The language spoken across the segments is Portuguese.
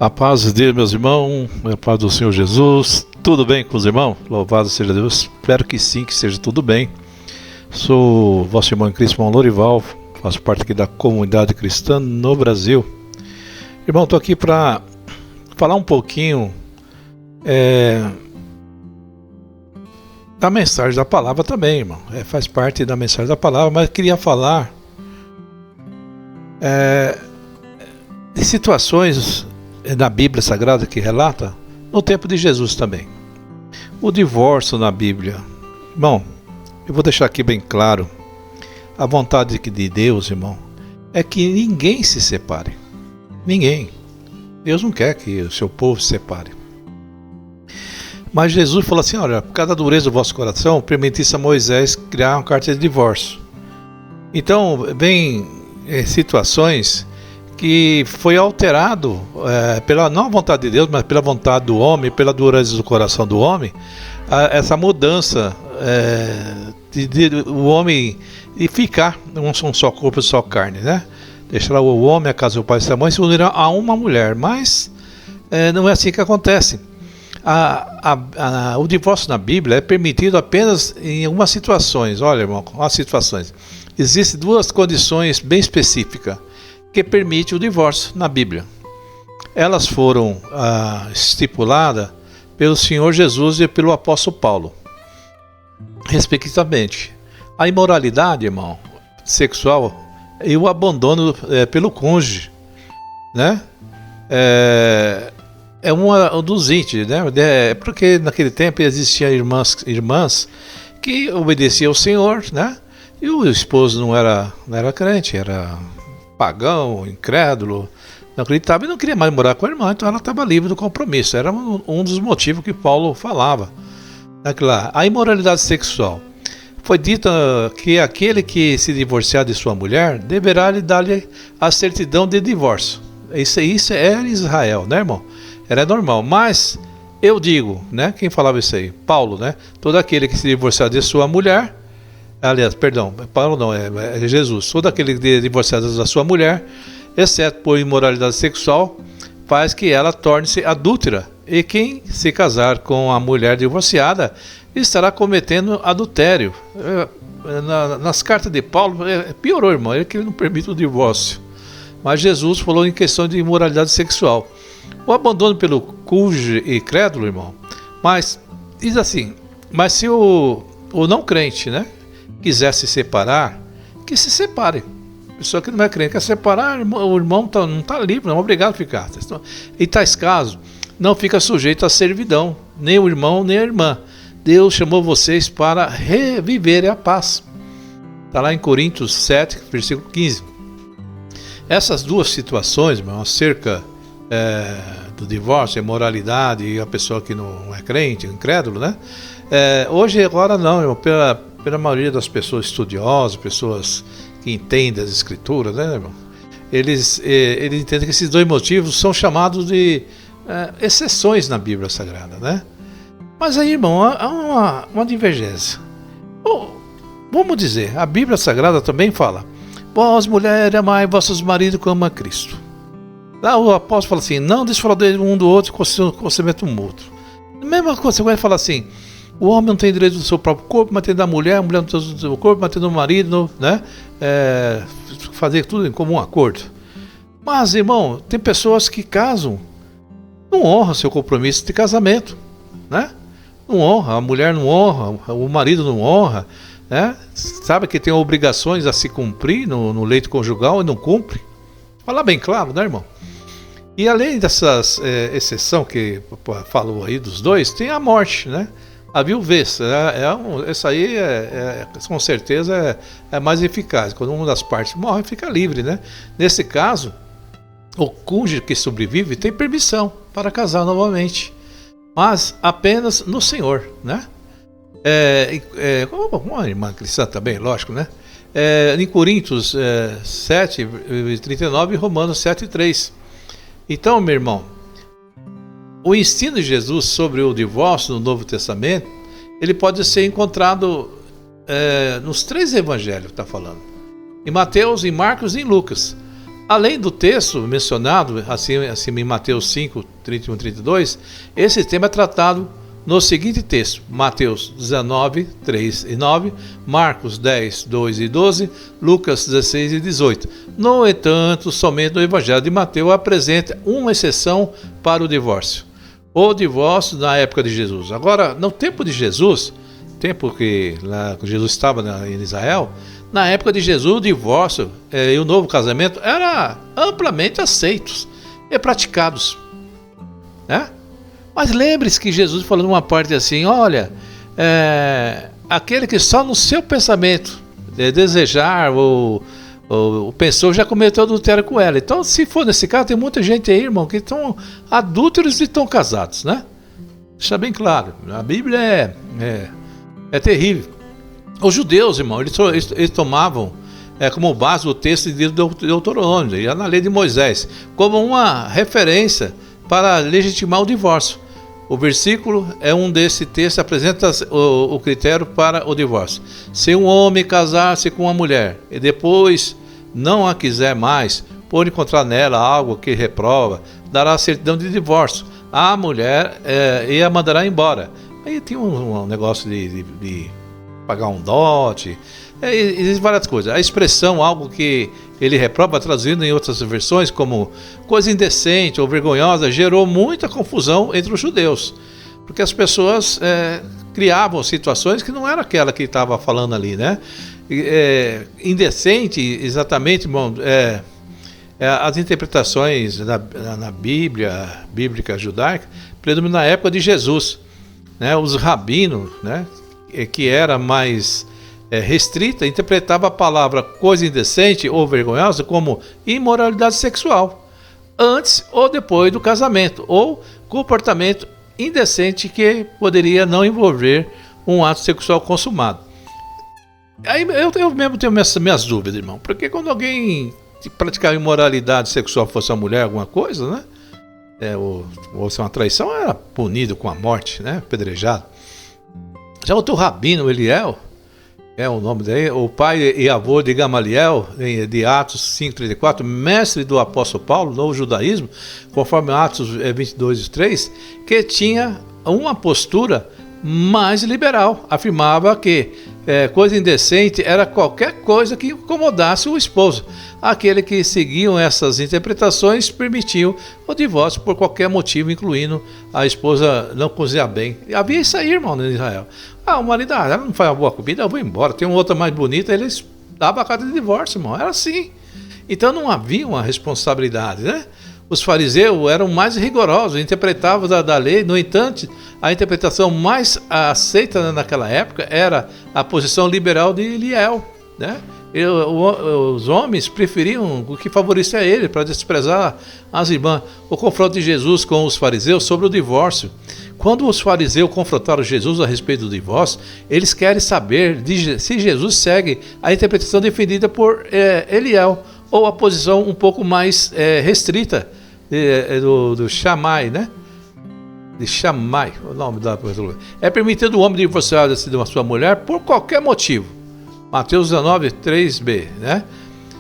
A paz de Deus, meus irmãos, a paz do Senhor Jesus. Tudo bem com os irmãos? Louvado seja Deus. Espero que sim, que seja tudo bem. Sou vosso irmão em Cristo, irmão Lorival, faço parte aqui da comunidade cristã no Brasil. Irmão, estou aqui para falar um pouquinho da mensagem da palavra também, irmão. Faz parte da mensagem da palavra, mas queria falar de situações na Bíblia Sagrada que relata no tempo de Jesus também. O divórcio na Bíblia. Irmão, eu vou deixar aqui bem claro, a vontade de Deus, irmão, é que ninguém se separe. Ninguém. Deus não quer que o seu povo se separe. Mas Jesus falou assim, olha, por causa da dureza do vosso coração, permitisse a Moisés criar uma carta de divórcio. Então, vem situações que foi alterado pela não vontade de Deus, mas pela vontade do homem, pela dureza do coração do homem, essa mudança o homem de ficar um só corpo, só carne, né? Deixará o homem, a casa do pai e sua mãe, se unirá a uma mulher, mas não é assim que acontece. O divórcio na Bíblia é permitido apenas em algumas situações. Olha, irmão, as situações. Existem duas condições bem específicas que permite o divórcio na Bíblia. Elas foram estipuladas pelo Senhor Jesus e pelo apóstolo Paulo, respectivamente. A imoralidade, irmão, sexual e o abandono pelo cônjuge, né? É um dos índices, né? Porque naquele tempo existiam irmãs que obedeciam ao Senhor, né? E o esposo não era crente, era pagão, incrédulo, não acreditava e não queria mais morar com a irmã, então ela estava livre do compromisso. Era um dos motivos que Paulo falava. A imoralidade sexual. Foi dito que aquele que se divorciar de sua mulher deverá lhe dar-lhe a certidão de divórcio. Isso era Israel, né, irmão? Era normal, mas eu digo, né? Quem falava isso aí? Paulo, né? Todo aquele que se divorciar de sua mulher, aliás, perdão, Paulo não, é Jesus. Todo aquele que é divorciado da sua mulher, exceto por imoralidade sexual, faz que ela torne-se adúltera. E quem se casar com a mulher divorciada estará cometendo adultério. Nas cartas de Paulo, piorou, irmão, ele que não permite o divórcio. Mas Jesus falou em questão de imoralidade sexual. O abandono pelo cônjuge e crédulo, irmão, mas diz assim, mas se o não crente, né, quiser se separar, que se separe. A pessoa que não é crente quer separar, o irmão não está livre, não é obrigado a ficar. Em tais casos, não fica sujeito à servidão, nem o irmão, nem a irmã. Deus chamou vocês para reviver a paz. Está lá em Coríntios 7, versículo 15. Essas duas situações, irmão, acerca do divórcio, a imoralidade e a pessoa que não é crente, incrédulo, né? Hoje, agora não, irmão, pela maioria das pessoas estudiosas, pessoas que entendem as escrituras, né, irmão? Eles entendem que esses dois motivos são chamados de exceções na Bíblia Sagrada, né? Mas aí, irmão, há uma divergência. Vamos dizer, a Bíblia Sagrada também fala: vós, mulheres, amai vossos maridos como a Cristo. Lá o apóstolo fala assim: não desfraudei um do outro com conhecimento mútuo. A mesma consequência fala assim: o homem não tem direito do seu próprio corpo, mas tem da mulher, a mulher não tem do seu corpo, mas tem do marido, né? Fazer tudo em comum acordo. Mas, irmão, tem pessoas que casam, não honram seu compromisso de casamento, né? Não honra, a mulher não honra, o marido não honra, né? Sabe que tem obrigações a se cumprir no leito conjugal e não cumpre. Falar bem claro, né, irmão? E além dessas exceção que falou aí dos dois, tem a morte, né? A viuvez, essa aí com certeza é mais eficaz. Quando uma das partes morre, fica livre, né? Nesse caso, o cônjuge que sobrevive tem permissão para casar novamente, mas apenas no Senhor, né? Como uma irmã cristã também, lógico, né? Em Coríntios 7, 39 e Romanos 7, 3. Então, meu irmão, o ensino de Jesus sobre o divórcio no Novo Testamento, ele pode ser encontrado nos três evangelhos que está falando. Em Mateus, em Marcos e em Lucas. Além do texto mencionado, assim em Mateus 5, 31 e 32, esse tema é tratado no seguinte texto: Mateus 19, 3 e 9, Marcos 10, 2 e 12, Lucas 16 e 18. No entanto, somente no Evangelho de Mateus apresenta uma exceção para o divórcio. O divórcio na época de Jesus. Agora, no tempo de Jesus, tempo que Jesus estava em Israel, na época de Jesus, o divórcio e o novo casamento eram amplamente aceitos e praticados, né? Mas lembre-se que Jesus falou numa parte assim: olha, aquele que só no seu pensamento desejar ou pensou já cometeu adultério com ela. Então, se for nesse caso, tem muita gente aí, irmão, que estão adúlteros e estão casados, né? Deixa bem claro, a Bíblia é terrível. Os judeus, irmão, eles tomavam como base o texto de Deuteronômio, e na lei de Moisés, como uma referência para legitimar o divórcio. O versículo é um desse texto, apresenta o critério para o divórcio. Se um homem casar-se com uma mulher e depois não a quiser mais, por encontrar nela algo que reprova, dará certidão de divórcio à mulher e a mandará embora. Aí tem um negócio de pagar um dote, existem várias coisas. A expressão algo que ele reprova, traduzindo em outras versões como coisa indecente ou vergonhosa, gerou muita confusão entre os judeus, porque as pessoas criavam situações que não era aquela que estava falando ali, né? Indecente, exatamente, irmão, as interpretações na Bíblia bíblica judaica predominam na época de Jesus, né? Os rabinos, né, que era mais restrita, interpretava a palavra coisa indecente ou vergonhosa como imoralidade sexual, antes ou depois do casamento, ou comportamento indecente que poderia não envolver um ato sexual consumado. Aí eu mesmo tenho minhas dúvidas, irmão, porque quando alguém praticava imoralidade sexual, fosse uma mulher, alguma coisa, né, ou se uma traição, era punido com a morte, né, apedrejado. Já o teu rabino Eliel, o nome dele, o pai e avô de Gamaliel, de Atos 5,34, mestre do apóstolo Paulo no judaísmo, conforme Atos 22 e 3, que tinha uma postura mais liberal, afirmava que coisa indecente era qualquer coisa que incomodasse o esposo. Aquele que seguiam essas interpretações permitiam o divórcio por qualquer motivo, incluindo a esposa não cozinhar bem. E havia isso aí, irmão, em Israel. O marido, ela não faz uma boa comida, eu vou embora. Tem uma outra mais bonita, eles davam a carta de divórcio, irmão. Era assim. Então não havia uma responsabilidade, né? Os fariseus eram mais rigorosos, interpretavam da lei. No entanto, a interpretação mais aceita naquela época era a posição liberal de Eliel, né? Os homens preferiam o que favorecia ele para desprezar as irmãs. O confronto de Jesus com os fariseus sobre o divórcio. Quando os fariseus confrontaram Jesus a respeito do divórcio, eles querem saber se Jesus segue a interpretação defendida por Eliel, ou a posição um pouco mais restrita do Shammai, né? De Shammai, o nome da pessoa. É permitido o homem divorciar-se de uma sua mulher por qualquer motivo. Mateus 19, 3b, né?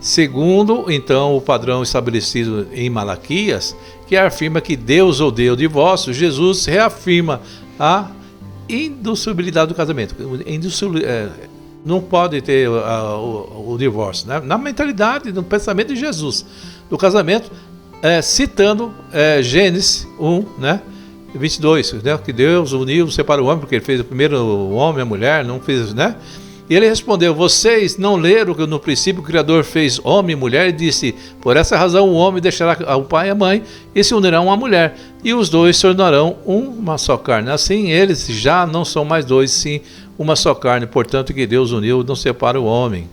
Segundo, então, o padrão estabelecido em Malaquias, que afirma que Deus odeia o divórcio, Jesus reafirma a indissolubilidade do casamento. Não pode ter o divórcio, né? Na mentalidade, no pensamento de Jesus, do casamento, citando Gênesis 1, né? 22, né? Que Deus uniu, separou o homem, porque ele fez o primeiro o homem e a mulher, não fez, né? E ele respondeu: vocês não leram que no princípio o Criador fez homem e mulher, e disse: por essa razão o homem deixará o pai e a mãe e se unirão à mulher, e os dois se tornarão uma só carne. Assim eles já não são mais dois, sim uma só carne. Portanto, que Deus uniu, não separa o homem.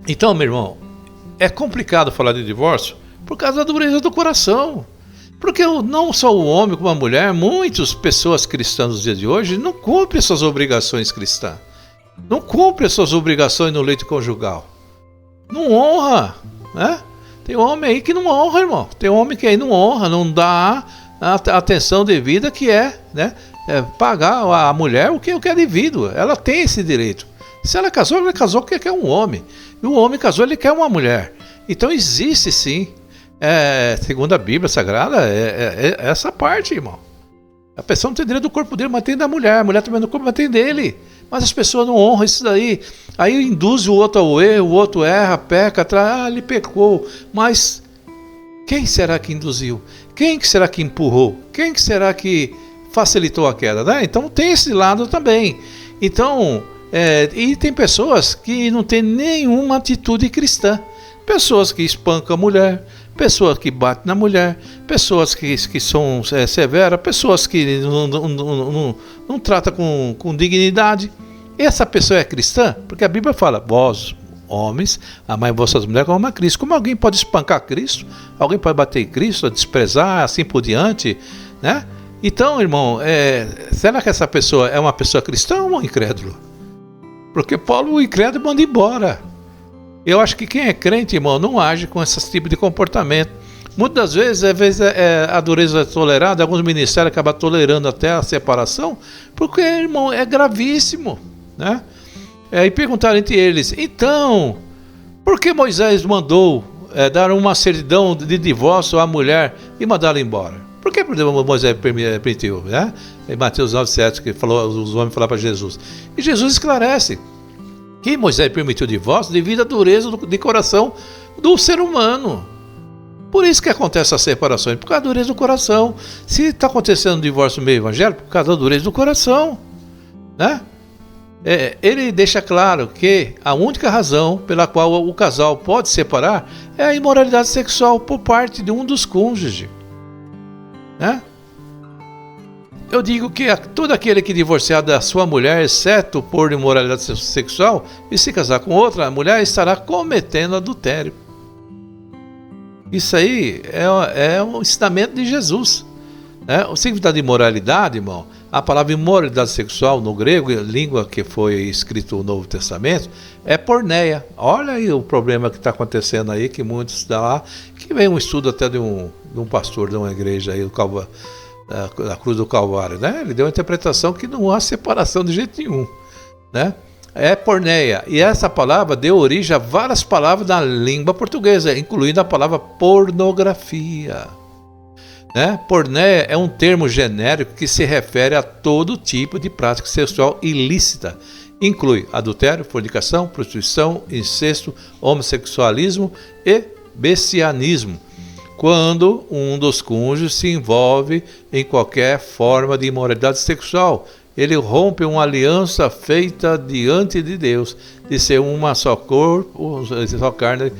Então, meu irmão, é complicado falar de divórcio por causa da dureza do coração. Porque não só o homem como a mulher, muitas pessoas cristãs nos dias de hoje não cumprem suas obrigações cristãs. Não cumpre as suas obrigações no leito conjugal. Não honra, né? Tem homem aí que não honra, irmão. Tem homem que aí não honra, não dá a atenção devida, que né? Pagar a mulher o que é devido. Ela tem esse direito. Se ela casou porque quer um homem. E o homem casou, ele quer uma mulher. Então existe sim, segundo a Bíblia Sagrada, essa parte, irmão. A pessoa não tem direito do corpo dele, mas tem da mulher. A mulher também no corpo, mas tem dele. Mas as pessoas não honram isso daí. Aí induz o outro ao erro, o outro erra, peca, ele pecou. Mas quem será que induziu? Quem que será que empurrou? Quem que será que facilitou a queda? Né? Então tem esse lado também. Então, e tem pessoas que não têm nenhuma atitude cristã. Pessoas que espancam a mulher, pessoas que batem na mulher, pessoas que são severas, pessoas que não tratam com dignidade. Essa pessoa é cristã? Porque a Bíblia fala, vós, homens, amai vossas mulheres como a Cristo. Como alguém pode espancar Cristo? Alguém pode bater em Cristo, desprezar, assim por diante, né? Então, irmão, será que essa pessoa é uma pessoa cristã ou um incrédulo? Porque Paulo, o incrédulo, manda embora. Eu acho que quem é crente, irmão, não age com esse tipo de comportamento. Muitas vezes, a dureza é tolerada, alguns ministérios acabam tolerando até a separação, porque, irmão, é gravíssimo, né? E perguntaram entre eles, então, por que Moisés mandou dar uma certidão de divórcio à mulher e mandá-la embora? Por que Moisés permitiu, né? Em Mateus 9,7, que falou, os homens falaram para Jesus. E Jesus esclarece que Moisés permitiu o divórcio devido à dureza de coração do ser humano. Por isso que acontece as separações, por causa da dureza do coração. Se está acontecendo um divórcio meio evangélico, por causa da dureza do coração, né? Ele deixa claro que a única razão pela qual o casal pode separar é a imoralidade sexual por parte de um dos cônjuges, né? Eu digo que todo aquele que divorciar da sua mulher, exceto por imoralidade sexual, e se casar com outra mulher, estará cometendo adultério. Isso aí é um ensinamento de Jesus, né? O significado de imoralidade, irmão, a palavra imoralidade sexual no grego, língua que foi escrito no Novo Testamento, é porneia. Olha aí o problema que está acontecendo aí, que muitos dá lá, que vem um estudo até de um pastor de uma igreja aí, da Cruz do Calvário, né? Ele deu uma interpretação que não há separação de jeito nenhum, né? É porneia, e essa palavra deu origem a várias palavras na língua portuguesa, incluindo a palavra pornografia, né? Porneia é um termo genérico que se refere a todo tipo de prática sexual ilícita, inclui adultério, fornicação, prostituição, incesto, homossexualismo e bestialismo, quando um dos cônjuges se envolve em qualquer forma de imoralidade sexual. Ele rompe uma aliança feita diante de Deus, de ser uma só corpo, só carne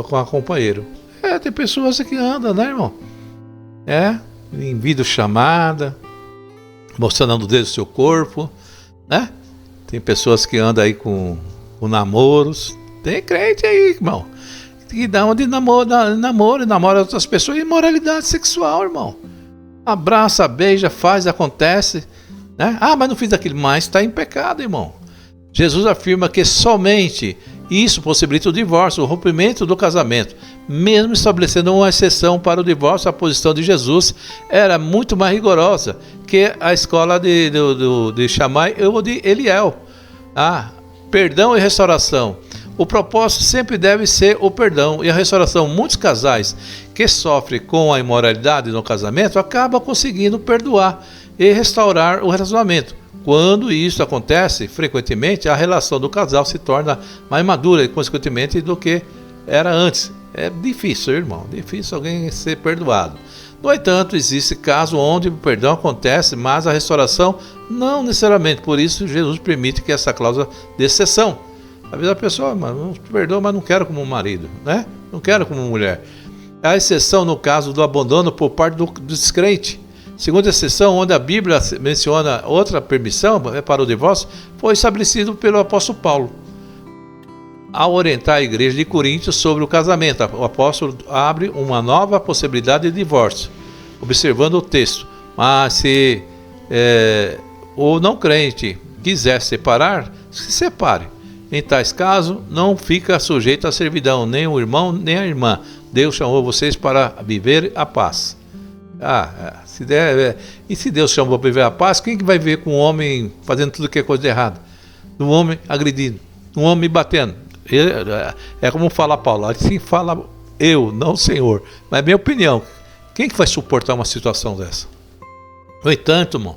com a companheiro. Tem pessoas que andam, né, irmão? Em videochamada, mostrando o dedo do seu corpo, né? Tem pessoas que andam aí com namoros. Tem crente aí, irmão, que dá onde namora outras pessoas, imoralidade sexual, irmão. Abraça, beija, faz, acontece, né? Mas não fiz aquilo, mas está em pecado, irmão. Jesus afirma que somente isso possibilita o divórcio, o rompimento do casamento. Mesmo estabelecendo uma exceção para o divórcio, a posição de Jesus era muito mais rigorosa que a escola de Shammai ou de Eliel. Perdão e restauração. O propósito sempre deve ser o perdão e a restauração. Muitos casais que sofrem com a imoralidade no casamento acabam conseguindo perdoar e restaurar o relacionamento. Quando isso acontece, frequentemente a relação do casal se torna mais madura e consequentemente do que era antes. É difícil, irmão, difícil alguém ser perdoado. No entanto, existe casos onde o perdão acontece, mas a restauração não necessariamente. Por isso, Jesus permite que essa cláusula de exceção. Às vezes a pessoa, não perdoa, mas não quero como marido, né? Não quero como mulher. A exceção no caso do abandono por parte do descrente. Segunda exceção, onde a Bíblia menciona outra permissão para o divórcio, foi estabelecido pelo apóstolo Paulo. Ao orientar a igreja de Coríntios sobre o casamento, o apóstolo abre uma nova possibilidade de divórcio, observando o texto. Mas se o não crente quiser separar, se separe. Em tais casos, não fica sujeito à servidão, nem o irmão, nem a irmã. Deus chamou vocês para viver a paz. E se Deus chamou para viver a paz, quem que vai viver com um homem fazendo tudo que é coisa de errado? Um homem agredindo, um homem batendo. É como fala Paulo, assim fala eu, não o Senhor. Mas é minha opinião. Quem que vai suportar uma situação dessa? No entanto, irmão,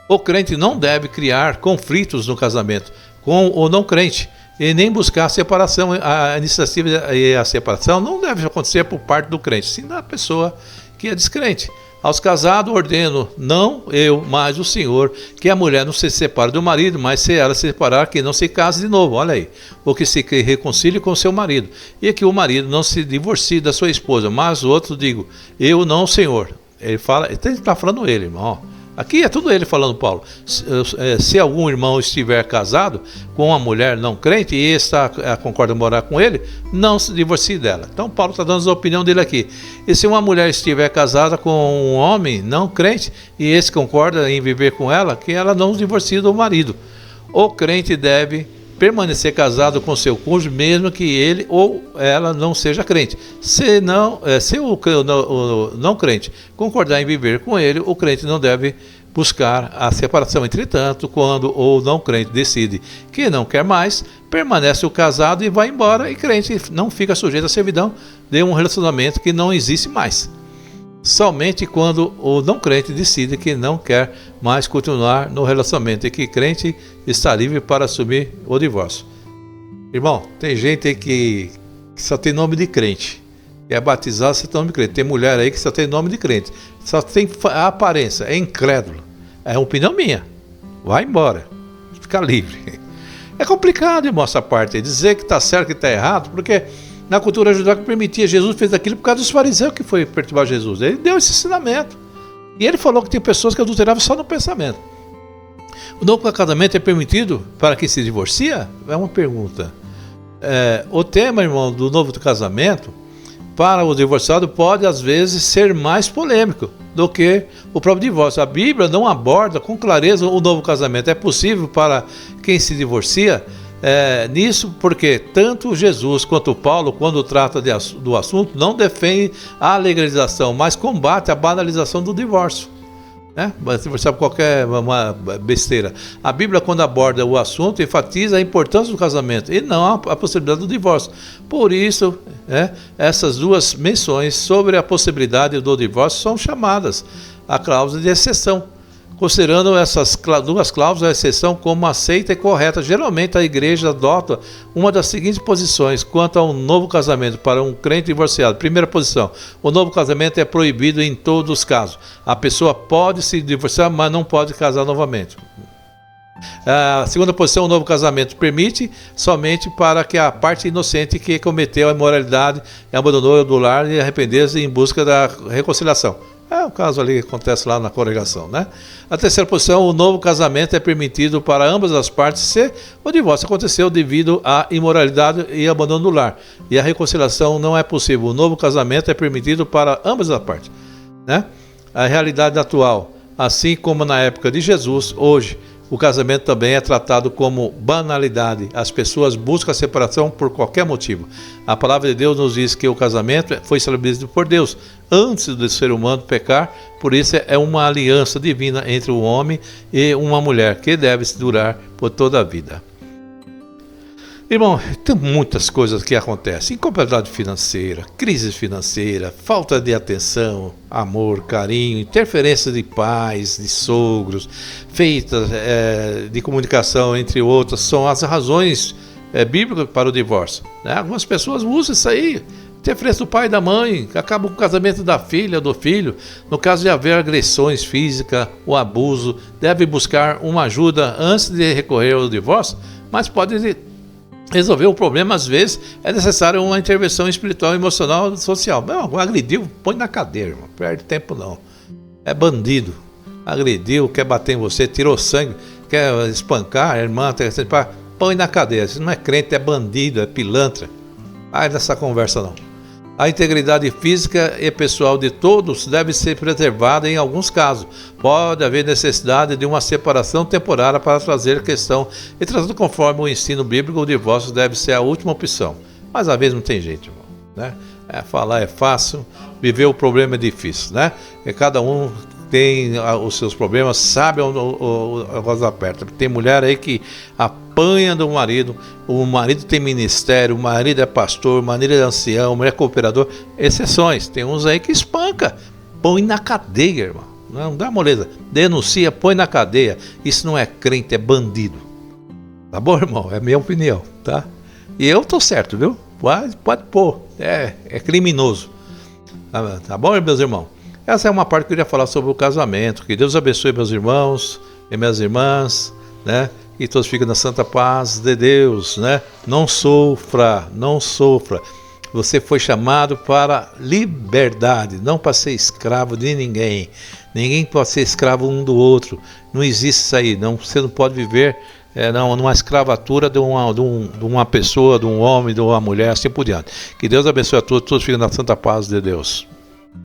o crente não deve criar conflitos no casamento com o não crente e nem buscar a separação. A iniciativa e a separação não deve acontecer por parte do crente, sim da pessoa que é descrente. Aos casados ordeno, não eu, mas o Senhor, que a mulher não se separe do marido, mas se ela se separar, que não se case de novo, olha aí, ou que se reconcilie com seu marido, e que o marido não se divorcie da sua esposa, mas o outro digo, eu não, Senhor. Ele fala, ele está falando ele, irmão, ó. Aqui é tudo ele falando, Paulo. Se algum irmão estiver casado com uma mulher não crente e está concorda morar com ele, não se divorcie dela. Então Paulo está dando a opinião dele aqui. E se uma mulher estiver casada com um homem não crente e esse concorda em viver com ela, que ela não se divorcie do marido. O crente deve permanecer casado com seu cônjuge, mesmo que ele ou ela não seja crente. Se o não crente concordar em viver com ele, o crente não deve buscar a separação. Entretanto, quando o não crente decide que não quer mais, permanece o casado e vai embora, e crente não fica sujeito à servidão de um relacionamento que não existe mais. Somente quando o não crente decide que não quer mais continuar no relacionamento e que crente está livre para assumir o divórcio. Irmão, tem gente aí que só tem nome de crente, que é batizado, só tem nome de crente. Tem mulher aí que só tem nome de crente, só tem a aparência, é incrédulo. É uma opinião minha. Vai embora, fica livre. É complicado, irmão, essa parte aí, dizer que está certo, que está errado, porque na cultura judaica permitia, Jesus fez aquilo por causa dos fariseus que foi perturbar Jesus. Ele deu esse ensinamento. E ele falou que tem pessoas que adulteravam só no pensamento. O novo casamento é permitido para quem se divorcia? É uma pergunta. O tema, irmão, do novo casamento, para o divorciado, pode às vezes ser mais polêmico do que o próprio divórcio. A Bíblia não aborda com clareza o novo casamento. É possível para quem se divorcia? Nisso, porque tanto Jesus quanto Paulo, quando trata do assunto, não defende a legalização, mas combate a banalização do divórcio, né? Divorciar por qualquer uma besteira. A Bíblia, quando aborda o assunto, enfatiza a importância do casamento e não a possibilidade do divórcio. Por isso, essas duas menções sobre a possibilidade do divórcio são chamadas a cláusula de exceção, considerando essas duas cláusulas de exceção como aceita e correta. Geralmente a igreja adota uma das seguintes posições quanto a um novo casamento para um crente divorciado. Primeira posição: o novo casamento é proibido em todos os casos. A pessoa pode se divorciar, mas não pode casar novamente. A segunda posição: o novo casamento permite somente para que a parte inocente que cometeu a imoralidade e abandonou o lar e arrepender-se em busca da reconciliação. É o caso ali que acontece lá na congregação, né? A terceira posição: o novo casamento é permitido para ambas as partes se o divórcio aconteceu devido à imoralidade e abandono do lar, e a reconciliação não é possível. O novo casamento é permitido para ambas as partes, né? A realidade atual, assim como na época de Jesus, hoje, o casamento também é tratado como banalidade. As pessoas buscam a separação por qualquer motivo. A palavra de Deus nos diz que o casamento foi estabelecido por Deus antes do ser humano pecar, por isso é uma aliança divina entre o homem e uma mulher que deve durar por toda a vida. Irmão, tem muitas coisas que acontecem: incompatibilidade financeira, crise financeira, falta de atenção, amor, carinho, interferência de pais, de sogros, feitas de comunicação, entre outras, são as razões bíblicas para o divórcio, né? Algumas pessoas usam isso aí, interferência do pai e da mãe, acaba com o casamento da filha, do filho. No caso de haver agressões físicas, o abuso, deve buscar uma ajuda antes de recorrer ao divórcio, mas pode resolver o problema. Às vezes é necessário uma intervenção espiritual, emocional, social. Não, agrediu, põe na cadeira, irmão. Perde tempo não. É bandido. Agrediu, quer bater em você, tirou sangue, quer espancar a irmã, põe na cadeira. Se não é crente, é bandido, é pilantra. Ai dessa conversa não. A integridade física e pessoal de todos deve ser preservada em alguns casos. Pode haver necessidade de uma separação temporária para trazer questão, e tratando conforme o ensino bíblico, o divórcio deve ser a última opção. Mas às vezes não tem jeito, irmão, né? Falar é fácil, viver o problema é difícil, né? E cada um tem os seus problemas, sabe onde a voz aperta. Tem mulher aí que apanha do marido, o marido tem ministério, o marido é pastor, o marido é ancião, o marido é cooperador, exceções, tem uns aí que espanca, põe na cadeia, irmão, não dá moleza, denuncia, põe na cadeia, isso não é crente, é bandido, tá bom, irmão? É minha opinião, tá? E eu tô certo, viu? Pode pôr, é criminoso, tá bom, meus irmãos? Essa é uma parte que eu queria falar sobre o casamento, que Deus abençoe meus irmãos e minhas irmãs, né? E todos fiquem na santa paz de Deus, né? Não sofra. Você foi chamado para liberdade, não para ser escravo de ninguém. Ninguém pode ser escravo um do outro. Não existe isso aí. Você não pode viver numa escravatura de uma pessoa, de um homem, de uma mulher, assim por diante. Que Deus abençoe a todos fiquem na santa paz de Deus.